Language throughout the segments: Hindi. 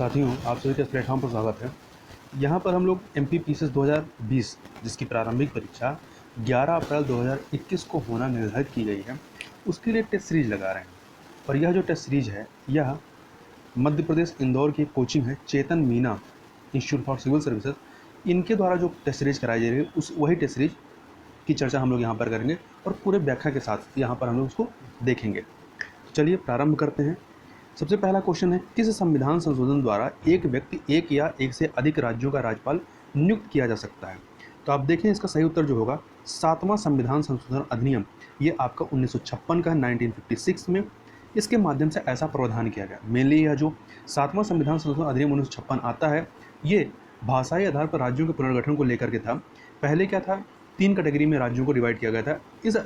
साथियों, आप सभी का इस प्लेटफॉर्म पर स्वागत है। यहाँ पर हम लोग MPPCS 2020 जिसकी प्रारंभिक परीक्षा 11 अप्रैल 2021 को होना निर्धारित की गई है, उसके लिए टेस्ट सीरीज लगा रहे हैं। और यह जो टेस्ट सीरीज है, यह मध्य प्रदेश इंदौर की कोचिंग है Chetan Meena institute for civil services, इनके द्वारा जो टेस्ट सीरीज कराई जा रही है वही टेस्ट सीरीज की चर्चा हम लोग यहाँ पर करेंगे और पूरे व्याख्या के साथ यहाँ पर हम लोग उसको देखेंगे। तो चलिए प्रारंभ करते हैं। सबसे पहला क्वेश्चन है, किस संविधान संशोधन द्वारा एक व्यक्ति एक या एक से अधिक राज्यों का राज्यपाल नियुक्त किया जा सकता है? तो आप देखें, इसका सही उत्तर जो होगा 7वां संविधान संशोधन अधिनियम, ये आपका 1956 का है, 1956 में इसके माध्यम से ऐसा प्रावधान किया गया। मेनली यह जो 7वां संविधान संशोधन अधिनियम 1956 आता है, ये भाषाई आधार पर राज्यों के पुनर्गठन को लेकर के था। पहले क्या था, 3 कैटेगरी में राज्यों को डिवाइड किया गया था। इस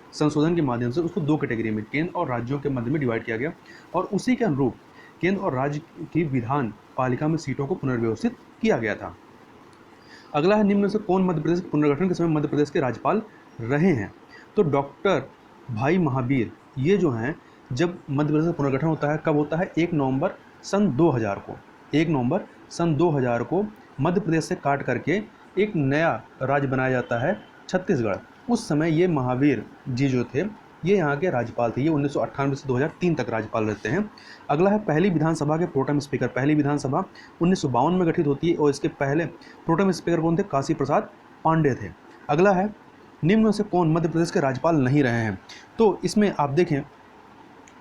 संशोधन के माध्यम से उसको 2 कैटेगरी में केंद्र और राज्यों के मध्य में डिवाइड किया गया और उसी के अनुरूप केंद्र और राज्य की विधान पालिका में सीटों को पुनर्व्यवस्थित किया गया था। अगला है, निम्न में से कौन मध्य प्रदेश के पुनर्गठन के समय मध्य प्रदेश के राज्यपाल रहे हैं? तो डॉक्टर भाई महावीर, ये जो हैं, जब मध्य प्रदेश का पुनर्गठन होता है, कब होता है? 1 नवंबर सन 2000 को। 1 नवंबर सन 2000 को मध्य प्रदेश से काट करके एक नया राज्य बनाया जाता है छत्तीसगढ़। उस समय ये महावीर जी जो थे, ये यहाँ के राज्यपाल थे। ये 1998 से 2003 तक राज्यपाल रहते हैं। अगला है, पहली विधानसभा के प्रोटेम स्पीकर। पहली विधानसभा 1952 में गठित होती है और इसके पहले प्रोटेम स्पीकर कौन थे? काशी प्रसाद पांडे थे। अगला है, निम्न में से कौन मध्य प्रदेश के राज्यपाल नहीं रहे हैं? तो इसमें आप देखें,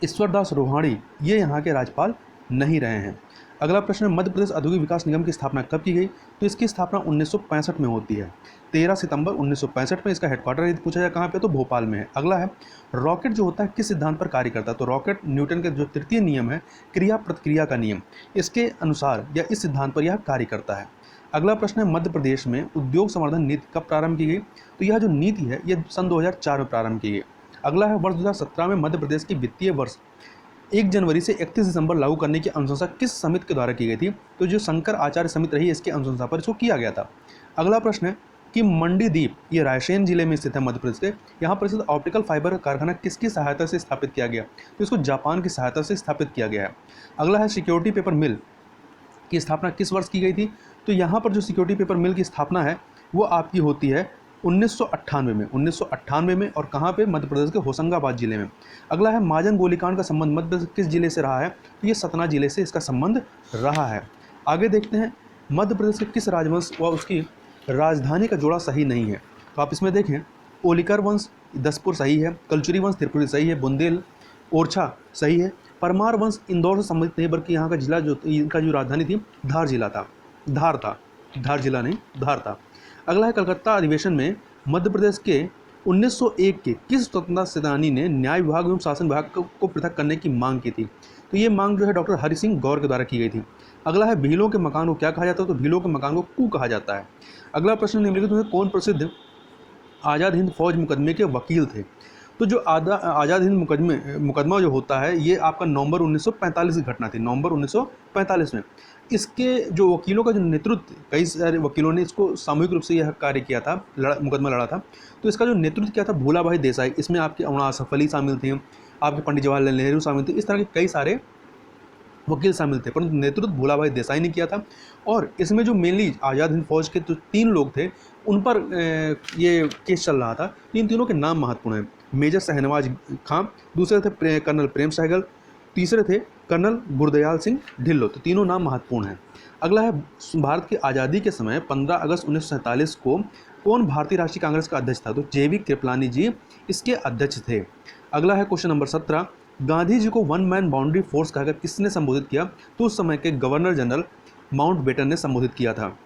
ईश्वरदास रोहाणी, ये यहाँ के राज्यपाल नहीं रहे हैं। अगला प्रश्न है, मध्य प्रदेश औद्योगिक विकास निगम की स्थापना कब की गई? तो इसकी स्थापना 1965 में होती है। 13 सितंबर 1965 में इसका हेडक्वार्टर यदि पूछा जाए कहाँ पे, तो भोपाल में है। अगला है, रॉकेट जो होता है किस सिद्धांत पर कार्य करता है? तो रॉकेट न्यूटन के जो तृतीय नियम है, क्रिया प्रतिक्रिया का नियम, इसके अनुसार या इस सिद्धांत पर यह कार्य करता है। अगला प्रश्न है, मध्य प्रदेश में उद्योग संवर्धन नीति कब प्रारंभ की गई? तो यह जो नीति है, यह सन 2004 में प्रारंभ की गई। अगला है, वर्ष 2017 में मध्य प्रदेश की वित्तीय वर्ष 1 जनवरी से 31 दिसंबर लागू करने की अनुशंसा किस समिति के द्वारा की गई थी? तो जो शंकर आचार्य समिति रही, इसकी अनुशंसा पर इसको किया गया था। अगला प्रश्न है कि मंडीदीप, ये रायसेन जिले में स्थित है मध्य प्रदेश के, यहाँ पर स्थित ऑप्टिकल फाइबर कारखाना किसकी सहायता से स्थापित किया गया? तो इसको जापान की सहायता से स्थापित किया गया है। अगला है, सिक्योरिटी पेपर मिल की स्थापना किस वर्ष की गई थी? तो यहाँ पर जो सिक्योरिटी पेपर मिल की स्थापना है, वो आपकी होती है 1998 में और कहाँ पे? मध्य प्रदेश के होशंगाबाद जिले में। अगला है, महाजन गोलीकांड का संबंध मध्य प्रदेश किस जिले से रहा है? तो ये सतना जिले से इसका संबंध रहा है। आगे देखते हैं, मध्य प्रदेश के किस राजवंश व उसकी राजधानी का जोड़ा सही नहीं है? तो आप इसमें देखें, ओलिकर वंश दसपुर सही है, कलचुरी वंश त्रिपुरी सही है, बुंदेल ओरछा सही है, परमार वंश इंदौर से संबंधित नहीं, बल्कि यहाँ का जिला जो इनका जो राजधानी थी धार जिला था, धार जिला नहीं, धार था। अगला है, कलकत्ता अधिवेशन में मध्य प्रदेश के 1901 के किस स्वतंत्रता सेनानी ने न्याय विभाग एवं शासन विभाग को पृथक करने की मांग की थी? तो ये मांग जो है डॉक्टर हरि सिंह गौर के द्वारा की गई थी। अगला है, भीलों के मकान को क्या कहा जाता है? तो भीलों के मकान को कू कहा जाता है। अगला प्रश्न, निम्नलिखित में कौन प्रसिद्ध आज़ाद हिंद फौज मुकदमे के वकील थे? तो जो आज़ाद हिंद मुकदमा जो होता है, ये आपका नवंबर 1945 की घटना थी, नवंबर 1945 में। इसके जो वकीलों का जो नेतृत्व, कई सारे वकीलों ने इसको सामूहिक रूप से यह कार्य किया था, मुकदमा लड़ा था। तो इसका जो नेतृत्व किया था भूलाभाई देसाई, इसमें आपके अरुणा असफ अली शामिल थे, आपके पंडित जवाहरलाल नेहरू शामिल थे, इस तरह के कई सारे वकील शामिल थे, परंतु नेतृत्व भूलाभाई देसाई ने किया था। और इसमें जो मेनली आज़ाद हिंद फौज के जो 3 लोग थे, उन पर ये केस चल रहा था। इन तीनों के नाम महत्वपूर्ण हैं। मेजर शहनवाज खां, दूसरे थे कर्नल प्रेम सहगल, तीसरे थे कर्नल गुरदयाल सिंह ढिल्लो। तो तीनों नाम महत्वपूर्ण हैं। अगला है, भारत की आज़ादी के समय 15 अगस्त 1947 को कौन भारतीय राष्ट्रीय कांग्रेस का अध्यक्ष था? तो JV कृपलानी जी इसके अध्यक्ष थे। अगला है, क्वेश्चन नंबर 17, गांधी जी को 1 मैन बाउंड्री फोर्स कहकर किसने संबोधित किया? तो उस समय के गवर्नर जनरल माउंटबेटन ने संबोधित किया था।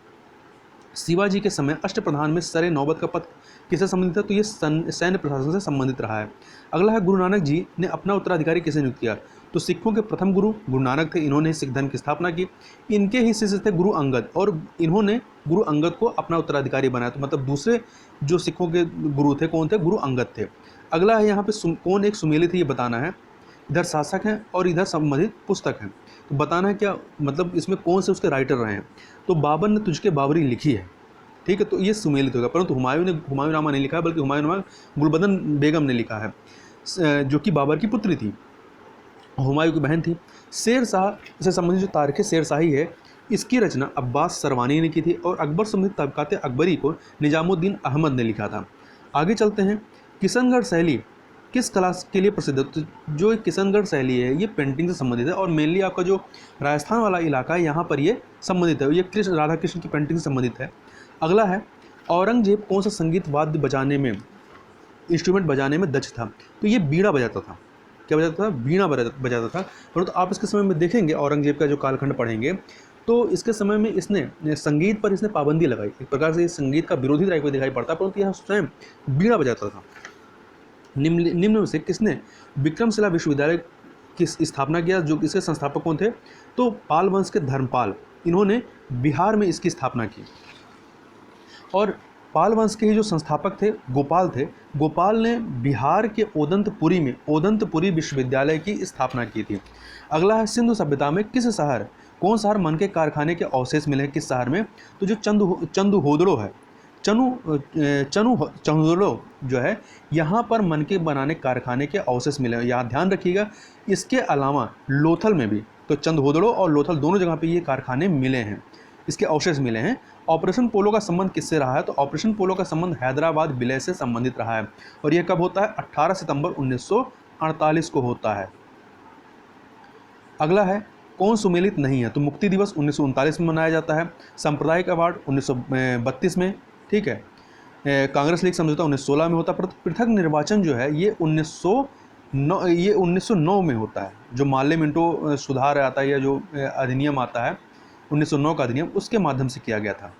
शिवाजी के समय अष्टप्रधान में सरे नौबत का पद किससे संबंधित है? तो ये सैन्य प्रशासन से संबंधित रहा है। अगला है, गुरु नानक जी ने अपना उत्तराधिकारी किसे नियुक्त किया? तो सिखों के प्रथम गुरु गुरु नानक थे, इन्होंने सिख धर्म की स्थापना की। इनके ही शिष्य थे गुरु अंगद और इन्होंने गुरु अंगद को अपना उत्तराधिकारी बनाया। तो मतलब दूसरे जो सिखों के गुरु थे कौन थे? गुरु अंगद थे। अगला है, यहाँ पे कौन एक सुमेलित है, ये बताना है। इधर शासक हैं और इधर संबंधित पुस्तक हैं, तो बताना है क्या मतलब इसमें कौन से उसके राइटर रहे हैं। तो बाबर ने तुझके बाबरी लिखी है, ठीक है, तो ये सुमेलित होगा। परंतु हुमायूं नामा नहीं लिखा है, बल्कि हुमायूं नामा गुलबदन बेगम ने लिखा है, जो कि बाबर की पुत्री थी। हुमायूं की बहन थी। शेर शाह से संबंधित जो तारीख़ शेर शाही है, इसकी रचना अब्बास सरवानी ने की थी और अकबर संबंधित तबकात अकबरी को निजामुद्दीन अहमद ने लिखा था। आगे चलते हैं। किशनगढ़ शैली किस कला के लिए प्रसिद्ध है? तो जो किशनगढ़ शैली है ये पेंटिंग से संबंधित है और मेनली आपका जो राजस्थान वाला इलाका है यहाँ पर ये संबंधित है, ये कृष्ण राधा कृष्ण की पेंटिंग से संबंधित है। अगला है, औरंगजेब कौन सा संगीत वाद्य बजाने में, इंस्ट्रूमेंट बजाने में दक्ष था? तो ये बीड़ा बजाता था। क्या बजाता था? बीड़ा बजाता था। परंतु आप इसके समय में देखेंगे, औरंगजेब का जो कालखंड पढ़ेंगे तो इसके समय में इसने संगीत पर पाबंदी लगाई। एक प्रकार से संगीत का विरोधी टाइप में दिखाई पड़ता है, परंतु यह स्वयं बीड़ा बजाता था। निम्न में से किसने विक्रमशिला विश्वविद्यालय की स्थापना किया? जो इसके संस्थापक कौन थे? तो पाल वंश के धर्मपाल, इन्होंने बिहार में इसकी स्थापना की। और पाल वंश के ही जो संस्थापक थे गोपाल थे। गोपाल ने बिहार के ओदंतपुरी में ओदंतपुरी विश्वविद्यालय की स्थापना की थी। अगला है, सिंधु सभ्यता में किस शहर, कौन शहर मन के कारखाने के अवशेष मिले हैं? किस शहर में? तो जो चंदुहोदड़ो है, चनुहोदड़ो जो है, यहाँ पर मन के बनाने कारखाने के अवशेष मिले हैं। यहाँ ध्यान रखिएगा। इसके अलावा लोथल में भी, तो चंदहोदड़ो और लोथल दोनों जगह पे ये कारखाने मिले हैं, इसके अवशेष मिले हैं। ऑपरेशन पोलो का संबंध किससे रहा है? तो ऑपरेशन पोलो का संबंध हैदराबाद विलय से संबंधित रहा है और यह कब होता है? 18 सितंबर 1948 को होता है। अगला है, कौन सुमेलित नहीं है? तो मुक्ति दिवस 1939 में मनाया जाता है। सांप्रदायिक अवार्ड 1932 में, ठीक है। कांग्रेस लीग समझौता 1916 में होता है। पृथक निर्वाचन जो है ये 1909 में होता है। जो माल्ले मिंटो सुधार आता है या जो अधिनियम आता है 1909 का अधिनियम, उसके माध्यम से किया गया था।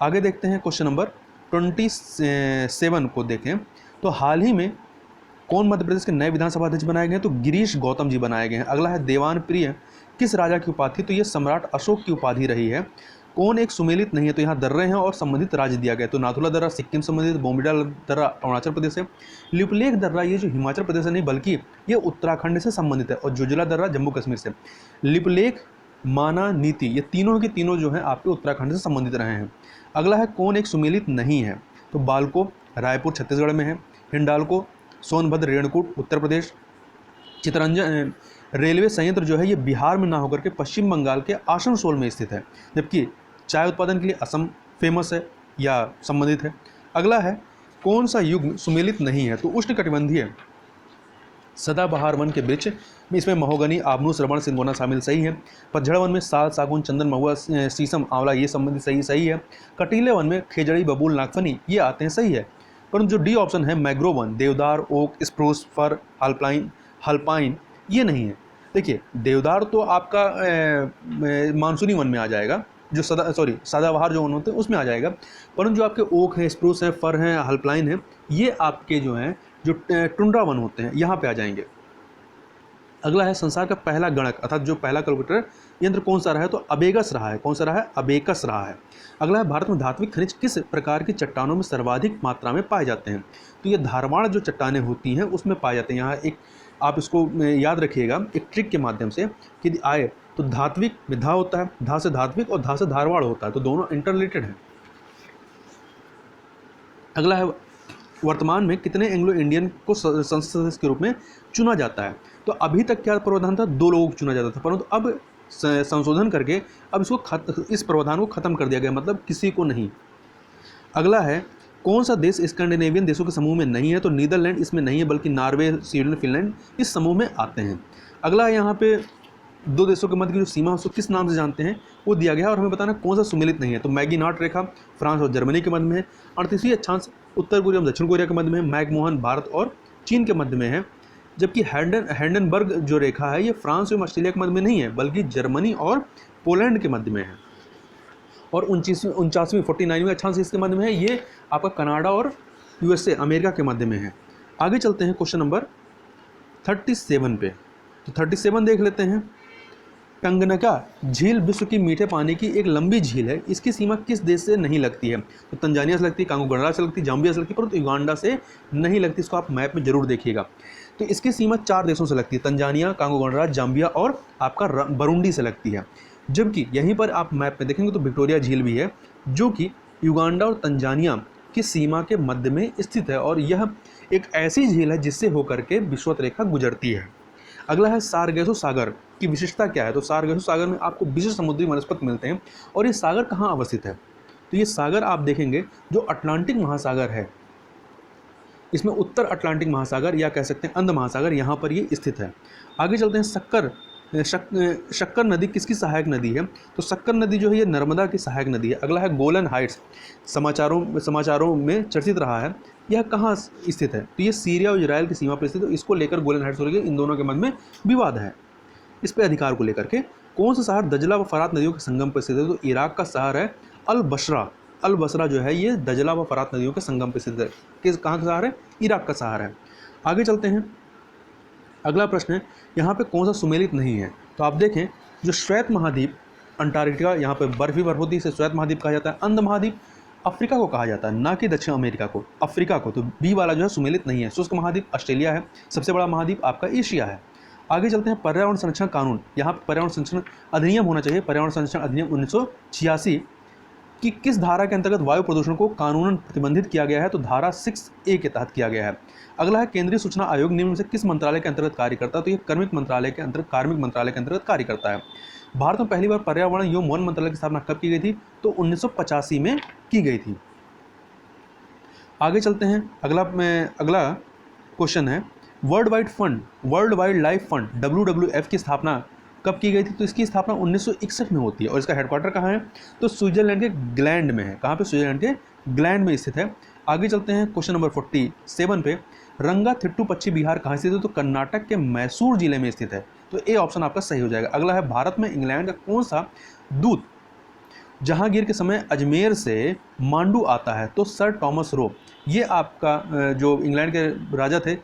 आगे देखते हैं क्वेश्चन नंबर 27 को देखें। तो हाल ही में कौन मध्य प्रदेश के नए विधानसभा अध्यक्ष बनाए गए? तो गिरीश गौतम जी बनाए गए हैं। अगला है, देवान प्रिय किस राजा की उपाधि? तो ये सम्राट अशोक की उपाधि रही है। कौन एक सुमेलित नहीं है? तो यहाँ दर्रे हैं और संबंधित राज्य दिया गया। तो नाथुला दर्रा सिक्किम संबंधित, बोमडिला दर्रा अरुणाचल प्रदेश है, लिपुलेख दर्रा ये जो हिमाचल प्रदेश से नहीं बल्कि ये उत्तराखंड से संबंधित है, और जुजला दर्रा जम्मू कश्मीर से। लिपुलेख, माना, नीति ये तीनों के तीनों जो हैं आपके उत्तराखंड से संबंधित रहे हैं। अगला है, कौन एक सुमेलित नहीं है? तो बालको रायपुर छत्तीसगढ़ में है, हिंडाल्को सोनभद्र रेणुकूट उत्तर प्रदेश, चितरंजन रेलवे संयंत्र जो है ये बिहार में ना होकर के पश्चिम बंगाल के आसनसोल में स्थित है, जबकि चाय उत्पादन के लिए असम फेमस है या संबंधित है। अगला है, कौन सा युग सुमेलित नहीं है? तो उष्णकटिबंधीय सदाबहार वन के वृक्ष में इसमें महोगनी, आबनू, श्रवण, सिंगोना शामिल सही है। पतझड़ वन में साल, सागौन, चंदन, महुआ, शीशम, आंवला ये संबंधित सही है। कटीले वन में खेजड़ी, बबूल, नागफनी ये आते हैं, सही है। परंतु जो डी ऑप्शन है मैग्रो वन, देवदार, ओक, स्प्रूस, फर, हल्पाइन ये नहीं है। देखिए देवदार तो आपका मानसूनी वन में आ जाएगा, जो सदाबहार जो वन होते हैं उसमें आ जाएगा, परंतु जो आपके ओक हैं, स्प्रूस हैं, फर हैं, हल्पाइन हैं, ये आपके जो हैं जो टुंड्रा वन होते हैं यहाँ पे आ जाएंगे। अगला है, संसार का पहला गणक अर्थात जो पहला कैलकुलेटर यंत्र कौन सा रहा है? तो अबेगस रहा है। कौन सा रहा है? अबेकस रहा है। अगला है, भारत में धात्विक खनिज किस प्रकार की चट्टानों में सर्वाधिक मात्रा में पाए जाते हैं? तो ये धारवाड़ जो चट्टानें होती हैं उसमें पाए जाते हैं। यहाँ एक आप इसको याद रखिएगा एक ट्रिक के माध्यम से कि आए तो धात्विक में धा होता है, धा से धात्विक और धा से धारवाड़ होता है, तो दोनों इंटररिलेटेड हैं। अगला है, वर्तमान में कितने एंग्लो इंडियन को संसद सदस्य के रूप में चुना जाता है? तो अभी तक क्या प्रावधान था? 2 लोगों को चुना जाता था, परंतु अब संशोधन करके अब इस प्रावधान को खत्म कर दिया गया, मतलब किसी को नहीं। अगला है, कौन सा देश स्कैंडिनेवियन देशों के समूह में नहीं है? तो नीदरलैंड इसमें नहीं है, बल्कि नॉर्वे, स्वीडन, फिनलैंड इस समूह में आते हैं। अगला यहाँ पे 2 देशों के मध्य की जो सीमा उसको किस नाम से जानते हैं वो दिया गया है, और हमें बताना कौन सा सुमेलित नहीं है। तो मैगीनाट रेखा फ्रांस और जर्मनी के मध्य में है। 38वां अक्षांश उत्तर कोरिया और दक्षिण कोरिया के मध्य में है। मैकमोहन भारत और चीन के मध्य में है, जबकि हैंडनबर्ग जो रेखा है ये फ्रांस और ऑस्ट्रेलिया के मध्य में नहीं है, बल्कि जर्मनी और पोलैंड के मध्य में है। और 49वां अक्षांश इसके मध्य में है, ये आपका कनाडा और यूएसए अमेरिका के मध्य में है। आगे चलते हैं क्वेश्चन नंबर 37 पे। तो 37 देख लेते हैं। कंगनका झील विश्व की मीठे पानी की एक लंबी झील है, इसकी सीमा किस देश से नहीं लगती है? तो तंजानिया से लगती है, कांगो गणराज्य से लगती है, जाम्बिया से लगती है, परंतु युगांडा से नहीं लगती। इसको आप मैप में जरूर देखिएगा। तो इसकी सीमा 4 देशों से लगती है, तंजानिया, कांगो गणराज्य, जाम्बिया और आपका बरूंडी से लगती है। जबकि यहीं पर आप मैप में देखेंगे तो विक्टोरिया झील भी है, जो कि युगांडा और तंजानिया की सीमा के मध्य में स्थित है, और यह एक ऐसी झील है जिससे होकर के विषुवत रेखा गुजरती है। अगला है सारगेसो सागर की विशेषता क्या है। तो सारगेसो सागर में आपको विशिष्ट समुद्री वनस्पति मिलते हैं। और ये सागर कहाँ अवस्थित है, तो ये सागर आप देखेंगे जो अटलांटिक महासागर है, इसमें उत्तर अटलांटिक महासागर या कह सकते हैं अंध महासागर, यहाँ पर ये स्थित है। आगे चलते हैं शक्कर नदी किसकी सहायक नदी है। तो शक्कर नदी जो है ये नर्मदा की सहायक नदी है। अगला है गोलन हाइट्स, समाचारों में चर्चित रहा है, यह कहाँ स्थित है। तो ये सीरिया और इजराइल की सीमा पर स्थित है। इसको लेकर गोलन हाइट्स को लेकर इन दोनों के मध्य में विवाद है। इस पे अधिकार को लेकर के कौन सा शहर दजला व फरात नदियों के संगम पर स्थित है। तो इराक का शहर है अल बसरा जो है ये दजला व फरात नदियों के संगम पर स्थित है। कहाँ का शहर है, इराक का शहर है। आगे चलते हैं, अगला प्रश्न है यहाँ पे कौन सा सुमेलित नहीं है। तो आप देखें जो श्वेत महाद्वीप अंटार्कटिका, यहाँ पे बर्फ ही बर्फ होती है, इसे श्वेत महाद्वीप कहा जाता है। अंध महाद्वीप अफ्रीका को कहा जाता है, ना कि दक्षिण अमेरिका को, अफ्रीका को। तो बी वाला जो है सुमेलित नहीं है। शुष्क महाद्वीप ऑस्ट्रेलिया है। सबसे बड़ा महाद्वीप आपका एशिया है। आगे चलते हैं पर्यावरण संरक्षण कानून, यहाँ पर पर्यावरण संरक्षण अधिनियम होना चाहिए। पर्यावरण संरक्षण अधिनियम 1986 कि किस धारा के अंतर्गत वायु प्रदूषण को कानूनन प्रतिबंधित किया गया है। तो धारा 6A के तहत किया गया है। अगला है केंद्रीय सूचना आयोग निम्न में से किस मंत्रालय के अंतर्गत कार्य करता है। तो ये कार्मिक मंत्रालय के अंतर्गत कार्य करता है। भारत में पहली बार पर्यावरण एवं वन मंत्रालय की स्थापना कब की गई थी। तो 1985 में की गई थी। आगे चलते हैं, अगला क्वेश्चन है world wide life fund WWF की स्थापना कब की गई थी। तो इसकी स्थापना 1961 में होती है। और इसका हेडक्वार्टर कहाँ है। तो स्विट्जरलैंड के ग्लैंड में है। कहाँ पे, स्विट्जरलैंड के ग्लैंड में स्थित है। आगे चलते हैं क्वेश्चन नंबर 47 पे, रंगाथिट्टू पश्चिम बिहार कहाँ स्थित है। तो कर्नाटक के मैसूर जिले में स्थित है। तो ए ऑप्शन आपका सही हो जाएगा। अगला है भारत में इंग्लैंड का कौन सा दूत जहांगीर के समय अजमेर से मांडू आता है। तो सर टॉमस रो, ये आपका जो इंग्लैंड के राजा थे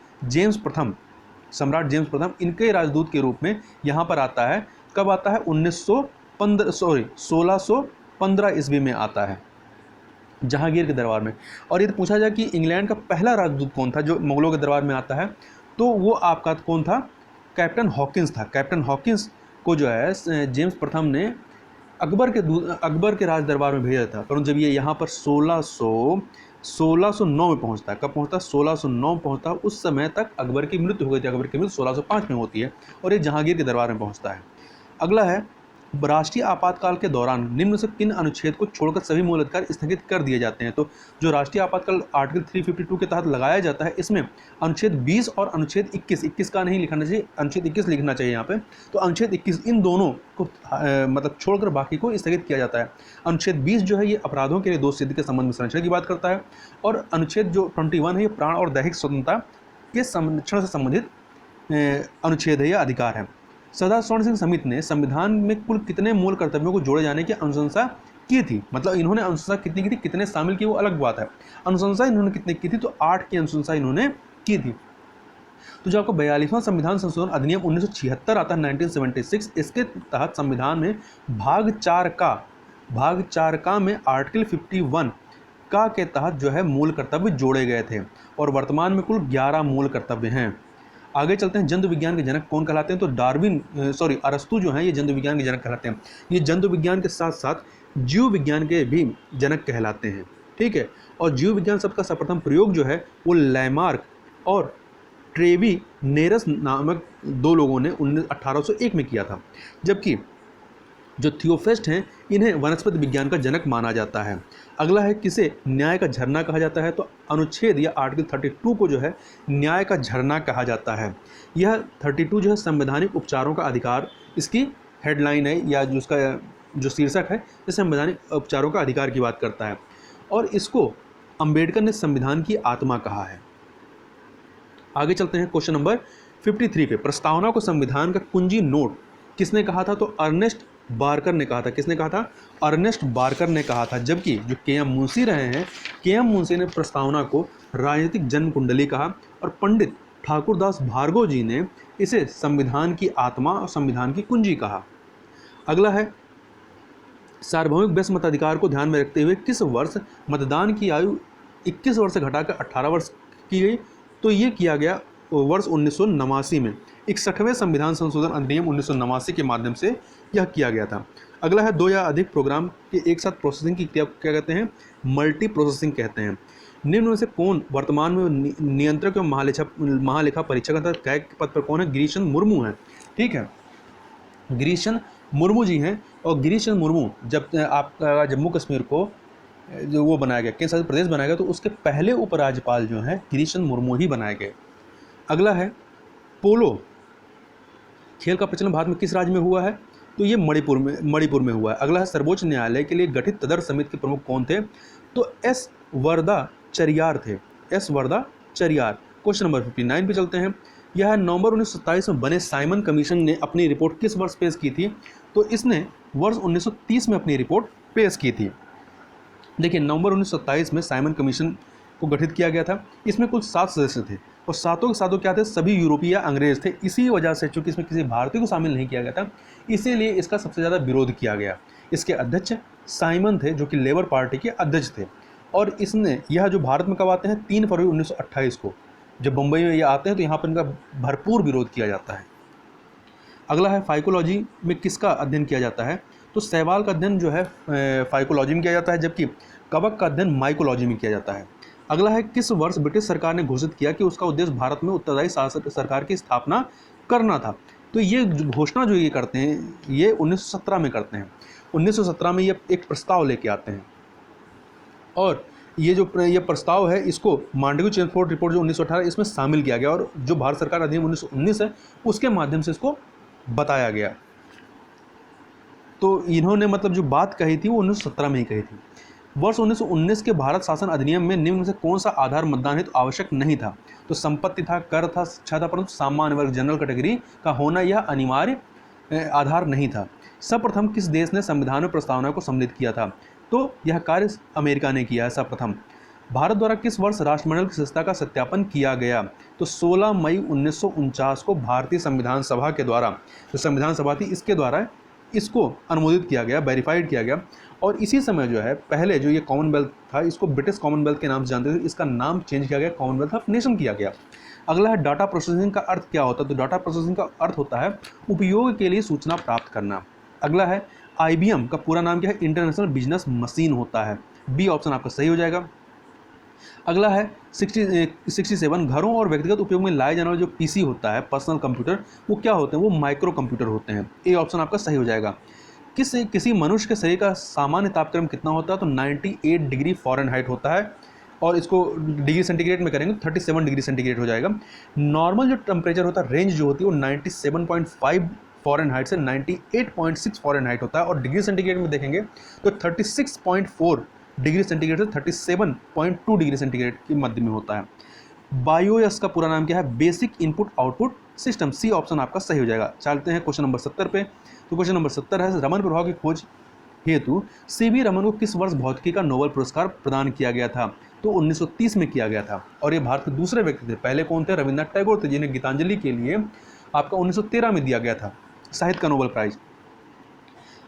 सम्राट जेम्स प्रथम, इनके राजदूत के रूप में यहाँ पर आता है। कब आता है, 1615 ईस्वी में आता है जहांगीर के दरबार में। और ये पूछा जाए कि इंग्लैंड का पहला राजदूत कौन था जो मुगलों के दरबार में आता है, तो वो आपका कौन था, कैप्टन हॉकिंस था। कैप्टन हॉकिंस को जो है जेम्स प्रथम ने अकबर के राज दरबार में भेजा था। परंतु जब ये यहाँ पर 1609 में पहुंचता है। कब पहुंचता है, 1609 में पहुंचता है। उस समय तक अकबर की मृत्यु हो गई थी। अकबर की मृत्यु 1605 में होती है और ये जहांगीर के दरबार में पहुंचता है। अगला है राष्ट्रीय आपातकाल के दौरान निम्न से किन अनुच्छेद को छोड़कर सभी मूल अधिकार स्थगित कर दिए जाते हैं। तो जो राष्ट्रीय आपातकाल आर्टिकल 352 के तहत लगाया जाता है, इसमें अनुच्छेद 20 और अनुच्छेद 21 का नहीं लिखना चाहिए, अनुच्छेद 21 लिखना चाहिए यहाँ पे। तो अनुच्छेद 21 इन दोनों को मतलब छोड़कर बाकी को स्थगित किया जाता है। अनुच्छेद 20 जो है ये अपराधों के लिए दोष सिद्धि के संबंध में संरक्षण की बात करता है। और अनुच्छेद जो 21 है ये प्राण और दैहिक स्वतंत्रता के संरक्षण से संबंधित अनुच्छेद है या अधिकार है। सरदार स्वर्ण सिंह समिति ने संविधान में कुल कितने मूल कर्तव्यों को जोड़े जाने की अनुशंसा की थी। मतलब इन्होंने अनुशंसा कितनी की थी, कितने शामिल की वो अलग बात है। अनुशंसा इन्होंने कितनी की थी, तो 8 की अनुशंसा इन्होंने की थी। तो जो आपको 42वां संविधान संशोधन अधिनियम 1976 आता है 1976, इसके तहत संविधान में भाग 4 का में आर्टिकल 51 का के तहत जो है मूल कर्तव्य जोड़े गए थे। और वर्तमान में कुल 11 मूल कर्तव्य हैं। आगे चलते हैं, जंतु विज्ञान के जनक कौन कहलाते हैं। तो अरस्तु जो हैं ये जंतु विज्ञान के जनक कहलाते हैं। ये जंतु विज्ञान के साथ साथ जीव विज्ञान के भी जनक कहलाते हैं। ठीक है। और जीव विज्ञान शब्द का सर्वप्रथम प्रयोग जो है वो लैमार्क और ट्रेविनेरस नामक 2 लोगों ने 1801 में किया था। जबकि जो थियोफेस्ट हैं इन्हें वनस्पति विज्ञान का जनक माना जाता है। अगला है किसे न्याय का झरना कहा जाता है। तो अनुच्छेद या आर्टिकल 32 को जो है न्याय का झरना कहा जाता है। यह 32 जो है संवैधानिक उपचारों का अधिकार, इसकी हेडलाइन है या जो उसका जो शीर्षक है ये संवैधानिक उपचारों का अधिकार की बात करता है। और इसको अंबेडकर ने संविधान की आत्मा कहा है। आगे चलते हैं क्वेश्चन नंबर 53 पे, प्रस्तावना को संविधान का कुंजी नोट किसने कहा था। तो अर्नेस्ट बारकर ने कहा था। किसने कहा था, अर्नेस्ट बारकर ने कहा था। जबकि जो के.एम. मुंशी रहे हैं, के.एम. मुंशी ने प्रस्तावना को राजनीतिक जन्म कुंडली कहा और पंडित ठाकुरदास भार्गव जी ने इसे संविधान की आत्मा और संविधान की कुंजी कहा। अगला है सार्वभौमिक व्यस्त मताधिकार को ध्यान में रखते हुए किस वर्ष मतदान की आयु 21 वर्ष से घटाकर 18 वर्ष की गई। तो ये किया गया वर्ष 1989 में। 61वें संविधान संशोधन अधिनियम 1989 के माध्यम से यह किया गया था। अगला है 2 या अधिक प्रोग्राम के एक साथ प्रोसेसिंग की क्रिया क्या कहते हैं, मल्टी प्रोसेसिंग कहते हैं। निम्न में से कौन वर्तमान में नियंत्रक एवं महालेखा परीक्षक के पद पर कौन है? गिरीशन मुर्मू है। ठीक है, गिरीशन मुर्मू जी हैं। और गिरीशन मुर्मू जब आपका जम्मू कश्मीर को जो वो बनाया गया, केंद्र शासित प्रदेश बनाया गया, तो उसके पहले उपराज्यपाल जो हैं गिरीशन मुर्मू ही बनाए गए। अगला है पोलो खेल का प्रचलन भारत में किस राज्य में हुआ है? तो ये मणिपुर में हुआ है। अगला है सर्वोच्च न्यायालय के लिए गठित तदर्थ समिति के प्रमुख कौन थे? तो एस वर्दाचरियार थे, एस वर्दाचरियार। क्वेश्चन नंबर 59 पे चलते हैं। यह नवंबर 1927 में बने साइमन कमीशन ने अपनी रिपोर्ट किस वर्ष पेश की थी? तो इसने वर्ष 1930 में अपनी रिपोर्ट पेश की थी। देखिए, नवंबर 1927 में साइमन कमीशन को गठित किया गया था। इसमें कुल 7 सदस्य थे और सातों के सातों क्या थे? सभी यूरोपीय या अंग्रेज थे। इसी वजह से चूंकि इसमें किसी भारतीय को शामिल नहीं किया गया था, इसीलिए इसका सबसे ज़्यादा विरोध किया गया। इसके अध्यक्ष साइमन थे, जो कि लेबर पार्टी के अध्यक्ष थे। और इसने यह जो भारत में कब आते हैं? 3 फरवरी 1928 को जब बम्बई में ये आते हैं, तो यहाँ पर इनका भरपूर विरोध किया जाता है। अगला है फाइकोलॉजी में किसका अध्ययन किया जाता है? तो शैवाल का अध्ययन जो है फाइकोलॉजी में किया जाता है, जबकि कवक का अध्ययन माइकोलॉजी में किया जाता है। अगला है किस वर्ष ब्रिटिश सरकार ने घोषित किया कि उसका उद्देश्य भारत में उत्तरदायी शासक सरकार की स्थापना करना था? तो ये घोषणा जो ये करते हैं, ये 1917 में करते हैं। 1917 में ये एक प्रस्ताव लेके आते हैं और ये प्रस्ताव है, इसको मांडवी चेम्सफोर्ड रिपोर्ट जो 1918 इसमें शामिल किया गया और जो भारत सरकार अधिनियम 1919 है उसके माध्यम से इसको बताया गया। तो इन्होंने मतलब जो बात कही थी वो 1917 में ही कही थी। वर्ष 1919 के भारत शासन अधिनियम में निम्न में से कौन सा आधार मतदान हेतु आवश्यक नहीं था? तो संपत्ति था, कर था, शिक्षा था, परंतु सामान्य वर्ग जनरल कैटेगरी का होना यह अनिवार्य आधार नहीं था। सर्वप्रथम किस देश ने संविधान में प्रस्तावना को सम्मिलित किया था? तो यह कार्य अमेरिका ने किया है सर्वप्रथम। भारत द्वारा किस वर्ष राष्ट्रमंडल की सदस्यता का सत्यापन किया गया? तो 16 मई 1949 को भारतीय संविधान सभा के द्वारा, जो संविधान सभा थी इसके द्वारा इसको अनुमोदित किया गया, वेरीफाइड किया गया। और इसी समय जो है पहले जो ये कॉमनवेल्थ था, इसको ब्रिटिश कॉमनवेल्थ के नाम से जानते थे, इसका नाम चेंज किया गया, कॉमनवेल्थ ऑफ नेशन किया गया। अगला है डाटा प्रोसेसिंग का अर्थ क्या होता है? तो डाटा प्रोसेसिंग का अर्थ होता है उपयोग के लिए सूचना प्राप्त करना। अगला है IBM का पूरा नाम क्या है? इंटरनेशनल बिजनेस मशीन होता है। बी ऑप्शन आपका सही हो जाएगा। अगला है 67 घरों और व्यक्तिगत उपयोग में लाए जाने वाला जो PC होता है, पर्सनल कंप्यूटर, वो क्या होते हैं? वो माइक्रो कंप्यूटर होते हैं। ए ऑप्शन आपका सही हो जाएगा। किसी मनुष्य के शरीर का सामान्य तापक्रम कितना होता है? तो 98 डिग्री फ़ारेनहाइट होता है और इसको डिग्री सेंटीग्रेड में करेंगे 37 डिग्री सेंटीग्रेड हो जाएगा। नॉर्मल जो टेम्परेचर होता है, रेंज जो होती है वो 97.5 फ़ारेनहाइट से 98.6 फ़ारेनहाइट होता है और डिग्री सेंटीग्रेड में देखेंगे तो 36.4 डिग्री सेंटीग्रेड से 37.2 डिग्री सेंटीग्रेड के मध्य में होता है। बायोएस का पूरा नाम क्या है? Basic input output system. C option आपका सही हो जाएगा। चलते हैं क्वेश्चन नंबर 70 पे। तो क्वेश्चन नंबर 70 है रमन प्रभाव की खोज हेतु CV रमन को किस वर्ष भौतिकी का नोबेल पुरस्कार प्रदान किया गया था? तो 1930 में किया गया था और ये भारत के दूसरे व्यक्ति थे। पहले कौन थे? रविन्द्रनाथ टैगोर थे, जिन्हें गीतांजलि के लिए आपका 1913 में दिया गया था साहित्य का नोबेल प्राइज।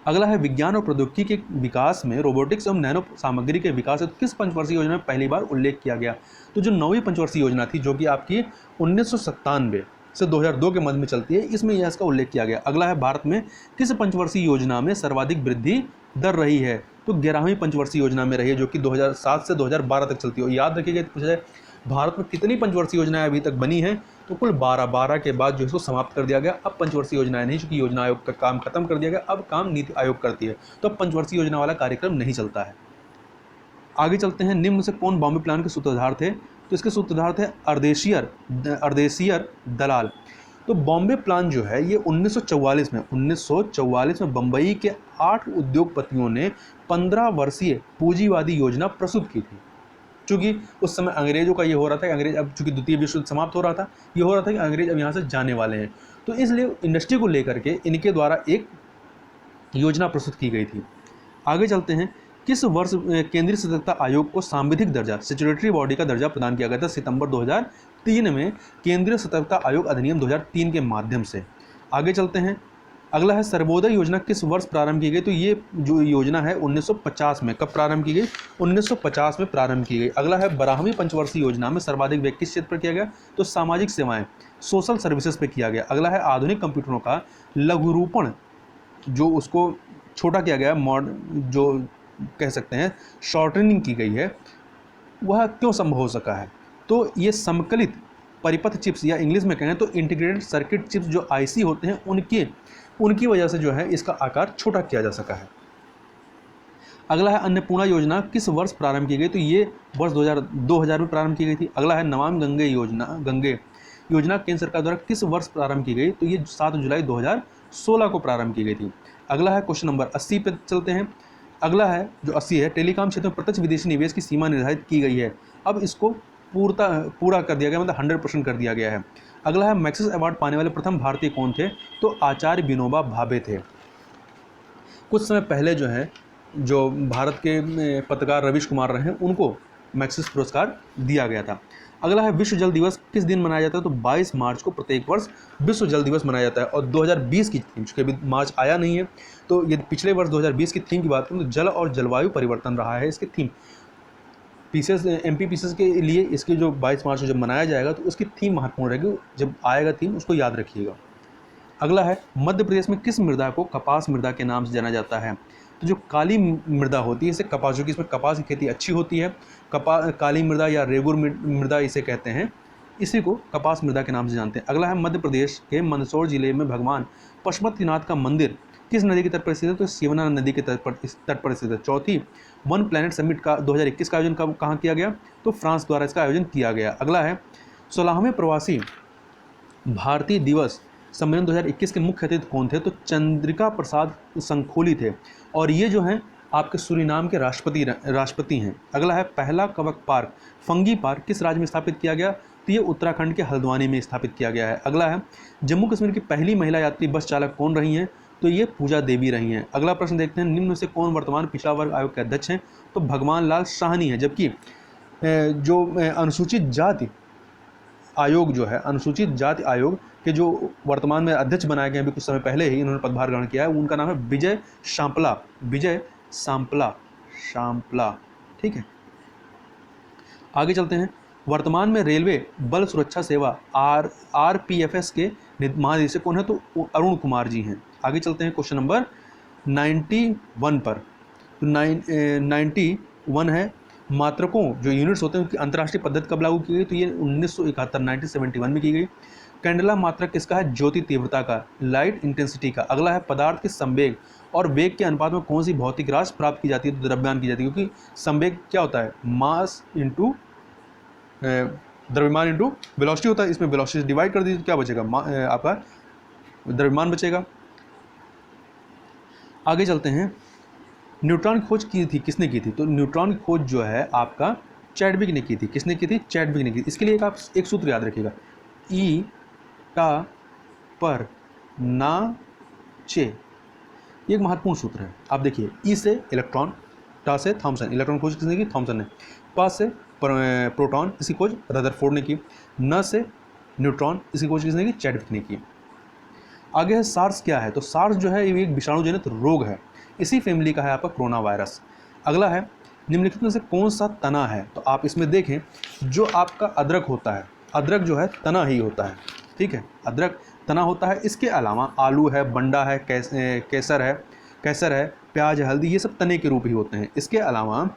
अगला है विज्ञान और प्रौद्योगिकी के विकास में रोबोटिक्स एवं नैनो सामग्री के विकास हेतु किस पंचवर्षीय योजना में पहली बार उल्लेख किया गया? तो जो 9वीं पंचवर्षीय योजना थी, जो कि आपकी 1997 से 2002 के मध्य में चलती है, इसमें यह इसका उल्लेख किया गया। अगला है भारत में किस पंचवर्षीय योजना में सर्वाधिक वृद्धि दर रही है? तो 11वीं पंचवर्षीय योजना में रही है, जो कि 2007 से 2012 तक चलती है। और याद रखिएगा, पूछा जाए भारत में कितनी पंचवर्षीय योजनाएं अभी तक बनी हैं, तो कुल 12 के बाद जो इसको समाप्त कर दिया गया। अब पंचवर्षीय योजनाएं नहीं, चूंकि योजना आयोग का काम खत्म कर दिया गया, अब काम नीति आयोग करती है, तो अब पंचवर्षीय योजना वाला कार्यक्रम नहीं चलता है। आगे चलते हैं। निम्न में से कौन बॉम्बे प्लान के सूत्रधार थे? तो इसके सूत्रधार थे अर्देशियर दलाल। तो बॉम्बे प्लान जो है ये 1944 में बम्बई के 8 उद्योगपतियों ने 15 वर्षीय पूंजीवादी योजना प्रस्तुत की थी। चूँकि उस समय अंग्रेजों का ये हो रहा था कि अंग्रेज, अब चूँकि द्वितीय विश्व युद्ध समाप्त हो रहा था, ये हो रहा था कि अंग्रेज अब यहाँ से जाने वाले हैं, तो इसलिए इंडस्ट्री को लेकर के इनके द्वारा एक योजना प्रस्तुत की गई थी। आगे चलते हैं। किस वर्ष केंद्रीय सतर्कता आयोग को सांविधिक दर्जा, स्टैट्यूटरी बॉडी का दर्जा प्रदान किया गया था? सितंबर 2003 में केंद्रीय सतर्कता आयोग अधिनियम 2003 के माध्यम से। आगे चलते हैं। अगला है सर्वोदय योजना किस वर्ष प्रारंभ की गई? तो ये जो योजना है 1950 में। कब प्रारंभ की गई? 1950 में प्रारंभ की गई। अगला है 12वीं पंचवर्षीय योजना में सर्वाधिक व्यय किस क्षेत्र पर किया गया? तो सामाजिक सेवाएं, सोशल सर्विसेज पे किया गया। अगला है आधुनिक कंप्यूटरों का लघुरूपण, जो उसको छोटा किया गया, जो कह सकते हैं शॉर्टनिंग की गई है, वह क्यों संभव हो सका है? तो ये समकलित परिपथ चिप्स या इंग्लिश में कहें तो इंटीग्रेटेड सर्किट चिप्स जो आईसी होते हैं उनकी वजह से जो है इसका आकार छोटा किया जा सका है। अगला है अन्नपूर्णा योजना किस वर्ष प्रारंभ की गई? तो ये वर्ष 2000 में प्रारंभ की गई थी। अगला है नमामि गंगे योजना केंद्र सरकार द्वारा किस वर्ष प्रारंभ की गई? तो ये 7 जुलाई 2016 को प्रारंभ की गई थी। अगला है क्वेश्चन नंबर 80 पे चलते हैं। अगला है जो 80 है, टेलीकॉम क्षेत्र में प्रत्यक्ष विदेशी निवेश की सीमा निर्धारित की गई है। अब इसको पूरा कर दिया गया, मतलब 100% कर दिया गया है। अगला है मैक्सिस अवार्ड पाने वाले प्रथम भारतीय कौन थे? तो आचार्य विनोबा भावे थे। कुछ समय पहले जो है जो भारत के पत्रकार रवीश कुमार रहे हैं उनको मैक्सिस पुरस्कार दिया गया था। अगला है विश्व जल दिवस किस दिन मनाया जाता है? तो 22 मार्च को प्रत्येक वर्ष विश्व जल दिवस मनाया जाता है। और 2020 की थीम, चूँकि अभी मार्च आया नहीं है, तो ये पिछले वर्ष 2020 की थीम की बात करूँ तो जल और जलवायु परिवर्तन रहा है इसकी थीम। MP पीसेस के लिए इसकी जो 22 मार्च को जब मनाया जाएगा तो उसकी थीम महत्वपूर्ण रहेगी, जब आएगा थीम उसको याद रखिएगा। अगला है मध्य प्रदेश में किस मृदा को कपास मृदा के नाम से जाना जाता है? तो जो काली मृदा होती है इसे कपास, जो कि इसमें कपास की खेती अच्छी होती है, काली मृदा या रेगुर मृदा इसे कहते हैं, इसी को कपास मृदा के नाम से जानते हैं। अगला है मध्य प्रदेश के मंदसौर जिले में भगवान पशुपतिनाथ का मंदिर किस नदी के तट पर स्थित है? तो शिवना नदी के तट पर स्थित है। चौथी, वन प्लैनेट समिट का 2021 का आयोजन कहाँ किया गया? तो फ्रांस द्वारा इसका आयोजन किया गया। अगला है 16वें प्रवासी भारतीय दिवस सम्मेलन 2021 के मुख्य अतिथि कौन थे? तो चंद्रिका प्रसाद संखोली थे, और ये जो हैं आपके सूरीनाम के राष्ट्रपति हैं। अगला है पहला कवक पार्क फंगी पार्क किस राज्य में स्थापित किया गया? तो ये उत्तराखंड के हल्द्वानी में स्थापित किया गया है। अगला है जम्मू कश्मीर की पहली महिला यात्री बस चालक कौन रही हैं? तो ये पूजा देवी रही हैं। अगला प्रश्न देखते हैं, निम्न में से कौन वर्तमान पिछड़ा वर्ग आयोग के अध्यक्ष हैं? तो भगवान लाल साहनी है। जबकि जो अनुसूचित जाति आयोग जो है, अनुसूचित जाति आयोग के जो वर्तमान में अध्यक्ष बनाए गए हैं, अभी कुछ समय पहले ही इन्होंने पदभार ग्रहण किया है, उनका नाम है विजय सांपला। ठीक है, आगे चलते हैं। वर्तमान में रेलवे बल सुरक्षा सेवा RPFS के महानिदेशक कौन है? तो अरुण कुमार जी हैं। आगे चलते हैं क्वेश्चन नंबर 91 पर। तो 91 है मात्रकों जो यूनिट्स होते हैं उनकी अंतर्राष्ट्रीय पद्धति कब लागू की गई? तो ये 1971 में की गई। कैंडेला मात्रक किसका है? ज्योति तीव्रता का, लाइट इंटेंसिटी का। अगला है पदार्थ के संवेग और वेग के अनुपात में कौन सी भौतिक राशि प्राप्त की जाती है? तो द्रव्यमान की जाती है, क्योंकि संवेग क्या होता है? मास इंटू द्रव्यमान इंटू वेलोसिटी होता है। इसमें वेलोसिटी डिवाइड कर दीजिए तो क्या बचेगा? आपका द्रव्यमान बचेगा। आगे चलते हैं, न्यूट्रॉन की खोज की थी किसने की थी? तो न्यूट्रॉन की खोज जो है आपका चैडविक ने की थी। किसने की थी? चैडविक ने की। इसके लिए आप एक सूत्र याद रखिएगा, ई टा पर ना चे, ये एक महत्वपूर्ण सूत्र है। आप देखिए, ई से इलेक्ट्रॉन, टा से थॉमसन, इलेक्ट्रॉन खोज किसने की? थॉमसन ने। पा से प्रोटॉन, इसकी खोज रदरफोर्ड ने की। न से न्यूट्रॉन, इसकी खोज किसने की? चैडविक ने की। आगे है सार्स क्या है? तो सार्स जो है ये एक विषाणुजनित रोग है, इसी फैमिली का है आपका कोरोना वायरस। अगला है निम्नलिखित में से कौन सा तना है? तो आप इसमें देखें, जो आपका अदरक होता है, अदरक जो है तना ही होता है। ठीक है, अदरक तना होता है। इसके अलावा आलू है, बंडा है, कैसर है, प्याज है, हल्दी, ये सब तने के रूप ही होते हैं। इसके अलावा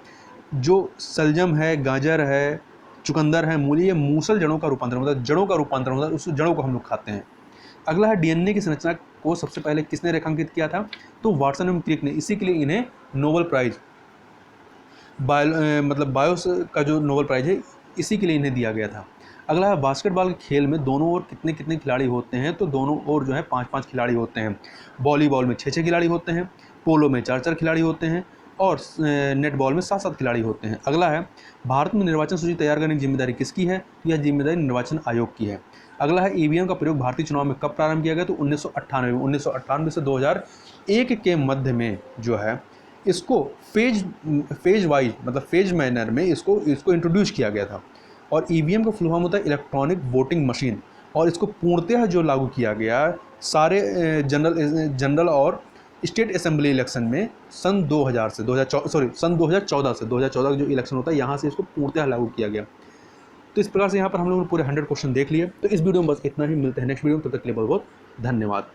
जो सलजम है, गाजर है, चुकंदर है, मूली, ये मूसल जड़ों का रूपांतरण होता है, जड़ों का रूपांतरण होता है, उस जड़ों को हम लोग खाते हैं। अगला है DNA की संरचना को सबसे पहले किसने रेखांकित किया था? तो वाटसन एवं क्रिक ने। इसी के लिए इन्हें नोबेल प्राइज बायोस का जो नोबेल प्राइज है इसी के लिए इन्हें दिया गया था। अगला है बास्केटबॉल के खेल में दोनों ओर कितने कितने खिलाड़ी होते हैं? तो दोनों ओर जो है 5-5 खिलाड़ी होते हैं। वॉलीबॉल में 6-6 खिलाड़ी होते हैं, पोलो में 4-4 खिलाड़ी होते हैं, और नेटबॉल में 7-7 खिलाड़ी होते हैं। अगला है भारत में निर्वाचन सूची तैयार करने की जिम्मेदारी किसकी है? यह जिम्मेदारी निर्वाचन आयोग की है। अगला है EVM का प्रयोग भारतीय चुनाव में कब प्रारंभ किया गया? तो 1998 से 2001 के मध्य में जो है इसको फेज वाइज, मतलब फेज मैनर में इसको इंट्रोड्यूस किया गया था। और EVM का फुल फॉर्म होता है इलेक्ट्रॉनिक वोटिंग मशीन, और इसको पूर्णतः जो लागू किया गया सारे जनरल और स्टेट असेंबली इलेक्शन में सन 2014 का जो इलेक्शन होता है यहाँ से इसको पूर्णतः लागू किया गया। तो इस प्रकार से यहाँ पर हम लोगों ने पूरे 100 क्वेश्चन देख लिए। तो इस वीडियो में बस इतना ही, मिलते हैं नेक्स्ट वीडियो में, तब तक के लिए बहुत बहुत धन्यवाद।